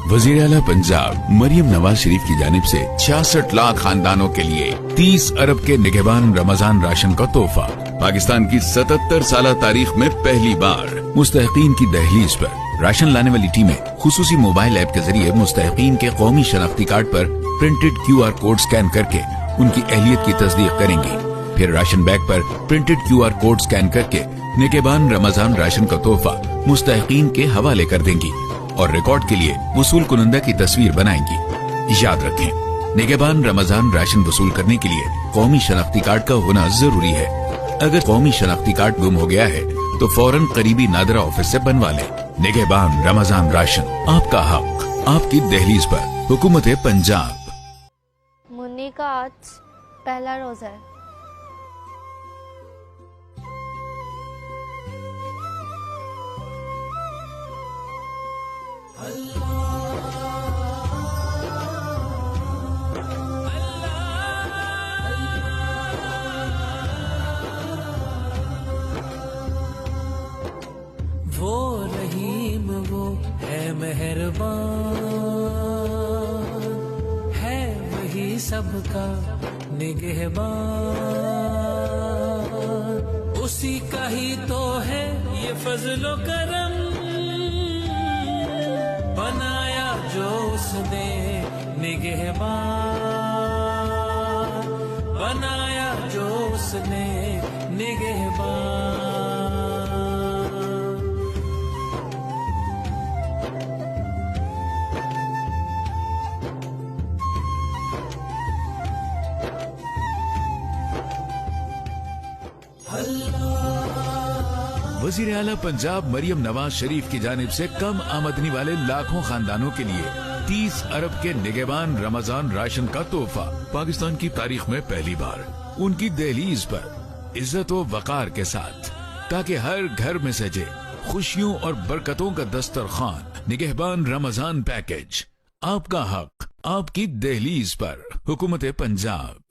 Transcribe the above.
वजीर आला पंजाब मरियम नवाज शरीफ की जानिब से 66 लाख खानदानों के लिए 30 अरब के निगहबान रमजान राशन का तोहफा। पाकिस्तान की 77 साल तारीख में पहली बार मुस्तहिकीन की दहलीज पर राशन लाने वाली टीमें खुसूसी मोबाइल ऐप के जरिए मुस्तहिकीन के कौमी शनाख्ती कार्ड पर प्रिंटेड QR कोड स्कैन करके उनकी अहलियत की तस्दीक करेंगी। फिर राशन बैग पर प्रिंटेड QR कोड स्कैन करके निगहबान रमजान राशन का तोहफा मुस्तहिकीन के हवाले कर देंगी और रिकॉर्ड के लिए वसूल कुनंदा की तस्वीर बनाएंगी। याद रखें, निगहबान रमजान राशन वसूल करने के लिए कौमी शनाख्ती कार्ड का होना जरूरी है। अगर कौमी शनाख्ती कार्ड गुम हो गया है तो फौरन करीबी नादरा ऑफिस से बनवा लें। निगहबान रमजान राशन, आपका हक, आपकी दहलीज पर, हुकूमत पंजाब। मुन्नी का आज पहला रोजा है। वो रहीम वो है मेहरबान, है वही सबका निगहबान। उसी का ही तो है ये फजलो करम, बनाया जो उसने निगहबान, बनाया जो उसने निगहबान। वजीर आला पंजाब मरियम नवाज शरीफ की जानिब से कम आमदनी वाले लाखों खानदानों के लिए 30 अरब के निगहबान रमजान राशन का तोहफा। पाकिस्तान की तारीख में पहली बार उनकी दहलीज पर इज्जत व वकार के साथ, ताकि हर घर में सजे खुशियों और बरकतों का दस्तरखान। निगहबान रमजान पैकेज, आपका हक, आपकी दहलीज पर, हुकूमत पंजाब।